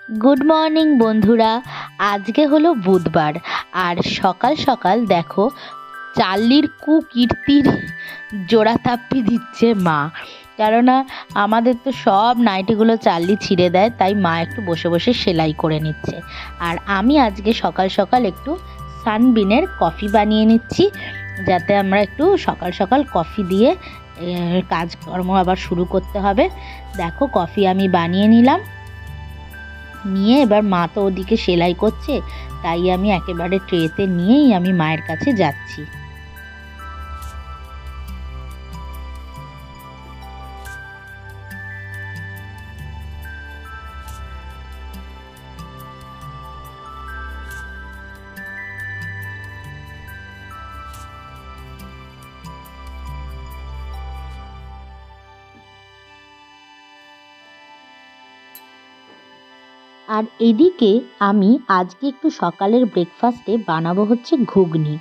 Good morning বন্ধুরা। আজকে হলো বুধবার, আর সকাল সকাল দেখো চাল্লির কুকীর্তির জোড়াতাপ্পি দিচ্ছে মা। কেননা আমাদের তো সব নাইটিগুলো চাল্লি ছিঁড়ে দেয়, তাই মা একটু বসে বসে সেলাই করে নিচ্ছে। আর আমি আজকে সকাল সকাল একটু সানবিনের কফি বানিয়ে নিচ্ছি, যাতে আমরা একটু সকাল সকাল কফি দিয়ে কাজকর্ম আবার শুরু করতে হবে। দেখো কফি আমি বানিয়ে নিলাম, নিয়ে এবার মা তো ওদিকে সেলাই করছে, তাই আমি একেবারে ট্রেতে নিয়েই আমি মায়ের কাছে যাচ্ছি। আর এদিকে আমি আজকে একটু সকালের ব্রেকফাস্টে বানাবো হচ্ছে ঘুগনি।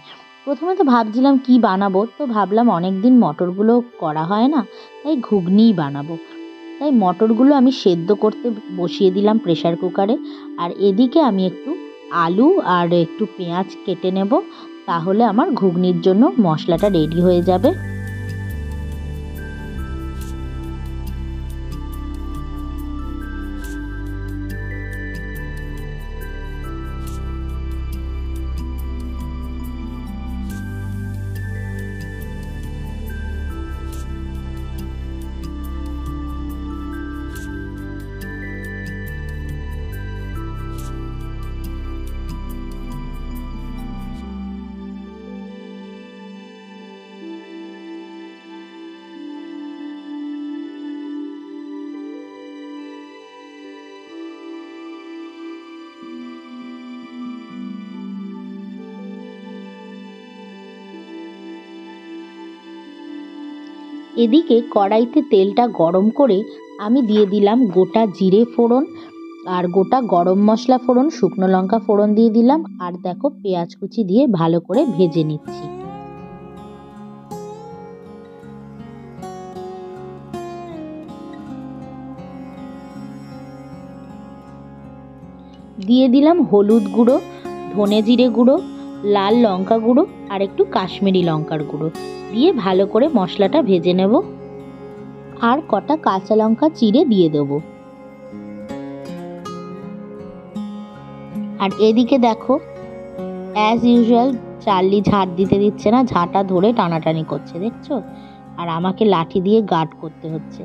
প্রথমে তো ভাবছিলাম কি বানাবো, তো ভাবলাম অনেক দিন মটরগুলো করা হয় না, তাই ঘুগনিই বানাবো। তাই মটরগুলো আমি সেদ্ধ করতে বসিয়ে দিলাম প্রেসার কুকারে। আর এদিকে আমি একটু আলু আর একটু পেঁয়াজ কেটে নেব, তাহলে আমার ঘুগনির জন্য মশলাটা রেডি হয়ে যাবে। এদিকে কড়াইতে তেলটা গরম করে আমি দিয়ে দিলাম গোটা জিরে ফোড়ন আর গোটা গরম মশলা ফোড়ন, শুকনো লঙ্কা ফোড়ন দিয়ে দিলাম। আর দেখো পেঁয়াজ কুচি দিয়ে ভালো করে ভেজে নিচ্ছি। দিয়ে দিলাম হলুদ গুঁড়ো, ধনে জিরে গুঁড়ো, লাল লঙ্কা গুঁড়ো আর একটু কাশ্মীরি লঙ্কার গুঁড়ো দিয়ে ভালো করে মশলাটা ভেজে নেব। আর কটা কাঁচা লঙ্কা চিড়ে দিয়ে দেবো। আর এদিকে দেখো অ্যাজ ইউজুয়াল চার্লি ঝাঁট দিতে দিচ্ছে না, ঝাঁটা ধরে টানাটানি করছে, দেখছো? আর আমাকে লাঠি দিয়ে গার্ড করতে হচ্ছে।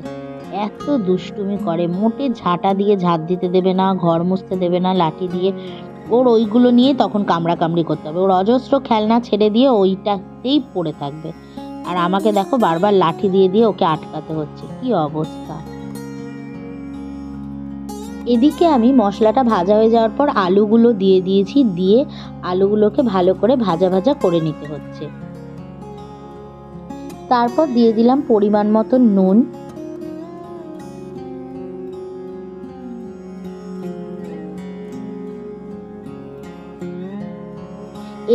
এত দুষ্টুমি করে, মোটে ঝাঁটা দিয়ে ঝাঁট দিতে দেবে না, ঘর মুছতে দেবে না, লাঠি দিয়ে ওর ওইগুলো নিয়ে তখন কামড়াকামড়ি করতে হবে। ওর অজস্র খেলনা ছেড়ে দিয়ে ওইটাতেই পড়ে থাকবে। আর আমাকে দেখো বারবার লাঠি দিয়ে দিয়ে ওকে আটকাতে হচ্ছে, কি অবস্থা। এদিকে আমি মশলাটা ভাজা হয়ে যাওয়ার পর আলুগুলো দিয়ে দিয়েছি, দিয়ে আলুগুলোকে ভালো করে ভাজা ভাজা করে নিতে হচ্ছে। তারপর দিয়ে দিলাম পরিমাণ মতো নুন,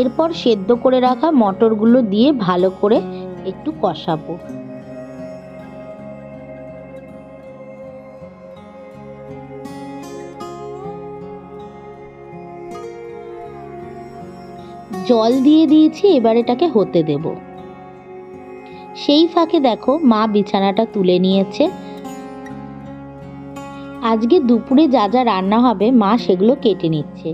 এরপর সেদ্ধ করে রাখা মটরগুলো দিয়ে ভালো করে একটু কষাবো। জল দিয়ে দিয়েছি, এবার এটাকে হতে দেব। সেই ফাঁকে দেখো মা বিছানাটা তুলে নিয়েছে। আজকে দুপুরে যা যা রান্না হবে মা সেগুলো কেটে নিচ্ছে।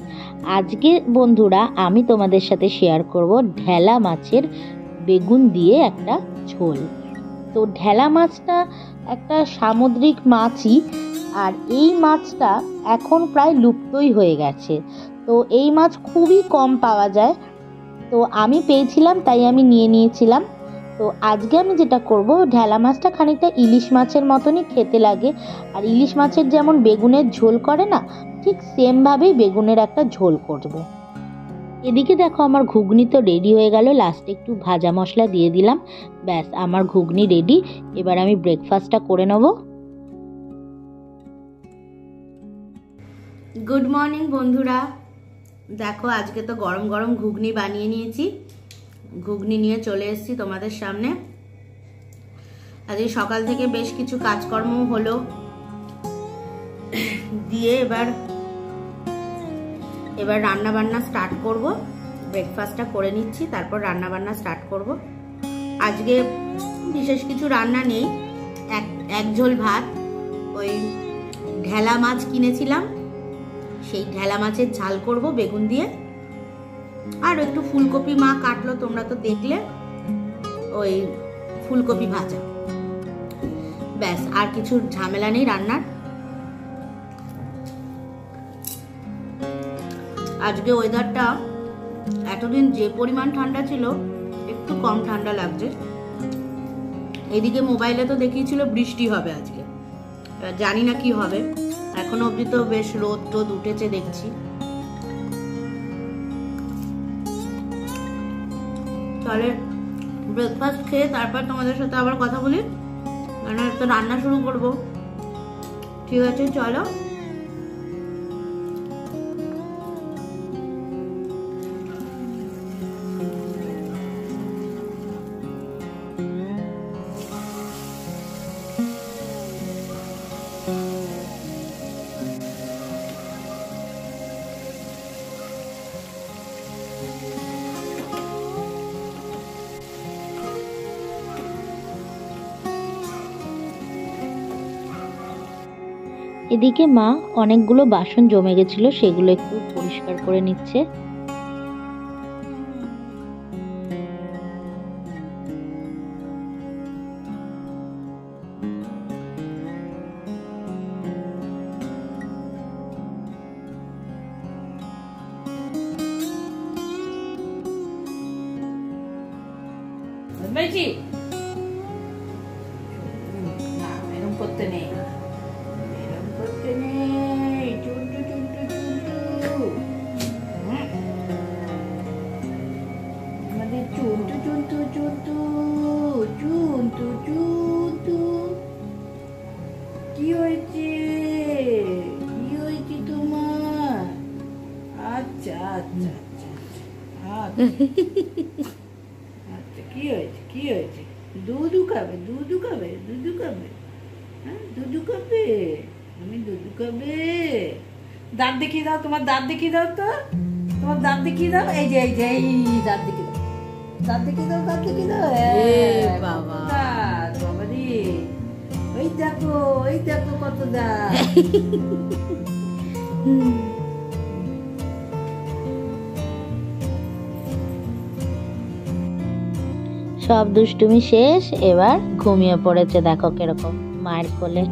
আজকে বন্ধুরা আমি তোমাদের সাথে শেয়ার করব ঢেলা মাছের বেগুন দিয়ে একটা ঝোল। তো ঢেলা মাছটা একটা সামুদ্রিক মাছই, আর এই মাছটা এখন প্রায় লুপ্তই হয়ে গেছে। তো এই মাছ খুবই কম পাওয়া যায়, তো আমি পেয়েছিলাম তাই আমি নিয়ে নিয়েছিলাম। তো আজকে আমি যেটা করব, ঢেলা মাছটা খানিকটা ইলিশ মাছের মতনই খেতে লাগে। আর ইলিশ মাছের যেমন বেগুনের ঝোল করে না, ঠিক সেমভাবেই বেগুনের একটা ঝোল করব। এদিকে দেখো আমার ঘুগনি তো রেডি হয়ে গেল, লাস্টে একটু ভাজা মশলা দিয়ে দিলাম, ব্যাস আমার ঘুগনি রেডি। এবার আমি ব্রেকফাস্টটা করে নেব। গুড মর্নিং বন্ধুরা। দেখো আজকে তো গরম গরম ঘুগনি বানিয়ে নিয়েছি, ঘুগনি নিয়ে চলে এসেছি তোমাদের সামনে। আজকে সকাল থেকে বেশ কিছু কাজকর্ম হলো, দিয়ে এবার এবার রান্না বান্না স্টার্ট করব। ব্রেকফাস্টটা করে নিচ্ছি, তারপর রান্না বান্না স্টার্ট করব। আজকে বিশেষ কিছু রান্না নেই, এক ঝোল ভাত, ওই ঢেলা মাছ কিনেছিলাম, সেই ঢেলা মাছের ঝাল করব বেগুন দিয়ে, আর একটু ফুলকপি মা কাটলো, তোমরা তো দেখলে, ওই ফুলকপি ভাজা, ব্যাস। আর কিছু ঝামেলা নেই রান্নার। আজকে ওয়েদারটা এতদিন যে পরিমাণ ঠান্ডা ছিল, একটু কম ঠান্ডা লাগছে। এদিকে মোবাইলে তো দেখিয়েছিল বৃষ্টি হবে আজকে, জানি না কি হবে। এখনো অবধি তো বেশ রোদ টোদ উঠেছে দেখছি। তাহলে ব্রেকফাস্ট খেয়ে তারপর তোমাদের সাথে আবার কথা বলি, মানে তো রান্না শুরু করব। ঠিক আছে, চলো। এদিকে মা অনেকগুলো বাসন জমে গেছিল, সেগুলো একটু পরিষ্কার করে নিচ্ছে। না, এরকম করতে নেই, চুন্টু চুন্টু চুন্টু, আমাদের চুন্টু চুন্টু চুন্টু চুন্টু চুন্টু। কি হয়েছে, কি হয়েছে তোমার? আচ্ছা আচ্ছা আচ্ছা আচ্ছা, আচ্ছা কি হয়েছে, কি হয়েছে? দুধু খাবে, দুধু খাবে, দুধু খাবে, হ্যাঁ দুধু খাবে, আমি দুধু খাবে। দাঁত দেখিয়ে দাও, তোমার দাঁত দেখিয়ে দাও তো, তোমার দাঁত দেখিয়ে দাও। এই যে এই যে এই দাঁত দেখিয়ে দাও, দাঁত দেখিয়ে দাও, দাঁত দেখিয়ে দাও। বাবা দাঁত, বাবা রে, ওই দেখো, ওই দেখো কত দাঁত। সব দুষ্টুমি শেষ, এবার ঘুমিয়ে পড়েছে, দেখো কিরকম মায়ের কোলে।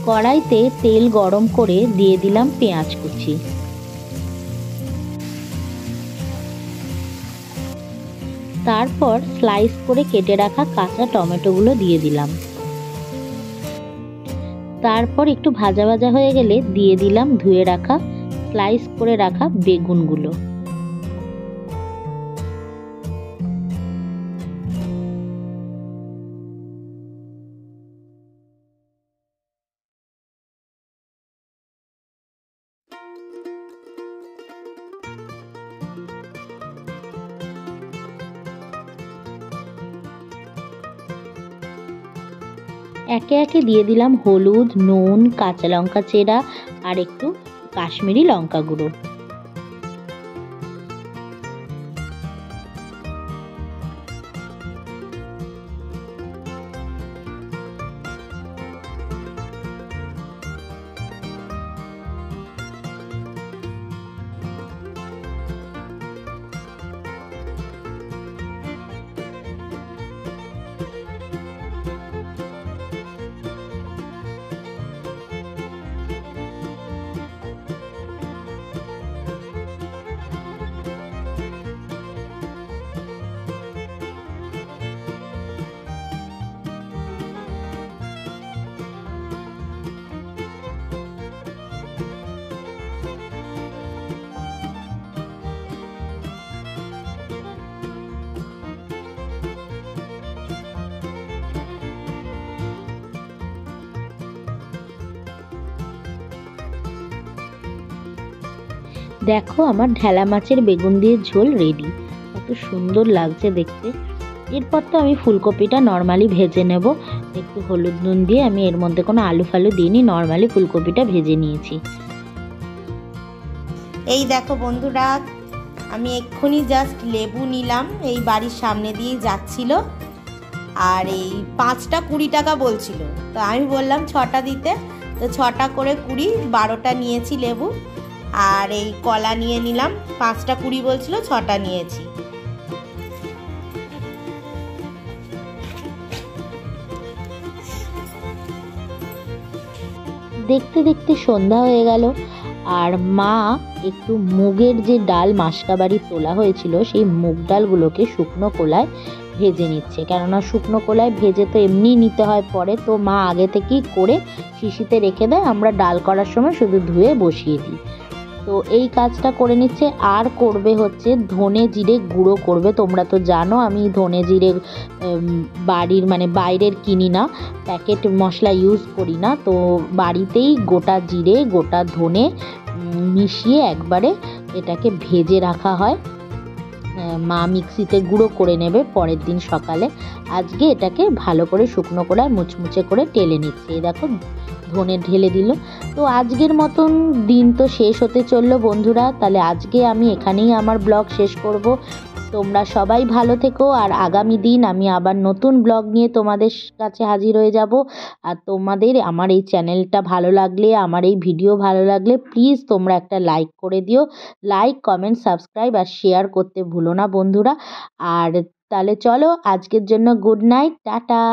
কড়াইতে তেল গরম করে দিয়ে দিলাম পেঁয়াজ কুচি, তারপর স্লাইস করে কেটে রাখা কাঁচা টমেটোগুলো দিয়ে দিলাম। তারপর একটু ভাজা ভাজা হয়ে গেলে দিয়ে দিলাম ধুয়ে রাখা স্লাইস করে রাখা বেগুনগুলো। একে একে দিয়ে দিলাম হলুদ, নুন, কাঁচা লঙ্কা চেরা আর একটু কাশ্মীরি লঙ্কা গুঁড়ো। দেখো আমার ঢেলা মাছের বেগুন দিয়ে ঝোল রেডি। কত সুন্দর লাগছে দেখতে। এরপর তো আমি ফুলকপিটা নর্মালি ভেজে নেব একটু হলুদ নুন দিয়ে। আমি এর মধ্যে কোনো আলু ফালু দিইনি, নর্মালি ফুলকপিটা ভেজে নিয়েছি। এই দেখো বন্ধুরা, আমি এক্ষুনি জাস্ট লেবু নিলাম, এই বাড়ির সামনে দিয়েই যাচ্ছিল, আর এই 5টা 20 টাকা বলছিল, তো আমি বললাম 6টা দিতে, তো 6টা করে 20, 12টা নিয়েছি লেবু। আর এই কলা নিয়ে নিলাম, 5টা 20 বলছিল, 6টা নিয়েছি। দেখতে দেখতে সন্ধ্যা হয়ে গেল, আর মা একটু মুগের যে ডাল মাসকাবাড়ি তোলা হয়েছিল সেই মুগ ডালগুলোকে শুকনো কোলায় ভেজে নিচ্ছে। কেননা শুকনো কোলায় ভেজে তো এমনি নিতে হয় পরে, তো মা আগে থেকেই করে শিশিতে রেখে দেয়, আমরা ডাল করার সময় শুধু ধুয়ে বসিয়ে দিই। তো এই কাজটা করে নিচ্ছে। আর করবে হচ্ছে ধনে জিরে গুঁড়ো করবে। তোমরা তো জানো আমি ধনে জিরে বাড়ির মানে বাইরের কিনি না, প্যাকেট মশলা ইউজ করি না। তো বাড়িতেই গোটা জিরে গোটা ধনে মিশিয়ে একবারে এটাকে ভেজে রাখা হয়। মা মিক্সিতে গুঁড়ো করে নেবে পরের দিন সকালে। আজকে এটাকে ভালো করে শুকনো করে মুচমুচে করে টেলে নিচ্ছে। এই দেখো ধনে ঢেলে দিল। তো আজকের মতন দিন তো শেষ হতে চললো বন্ধুরা, তাহলে আজকে আমি এখানেই আমার ব্লগ শেষ করব। তোমরা সবাই ভালো থেকো, আর আগামী দিন আমি আবার নতুন ব্লগ নিয়ে তোমাদের কাছে হাজির হয়ে যাব। আর তোমাদের আমার এই চ্যানেলটা ভালো লাগলে, আমার এই ভিডিও ভালো লাগলে প্লিজ তোমরা একটা লাইক করে দিও। লাইক, কমেন্ট, সাবস্ক্রাইব আর শেয়ার করতে ভুলো না বন্ধুরা। আর তাহলে চলো আজকের জন্য গুড নাইট, টাটা।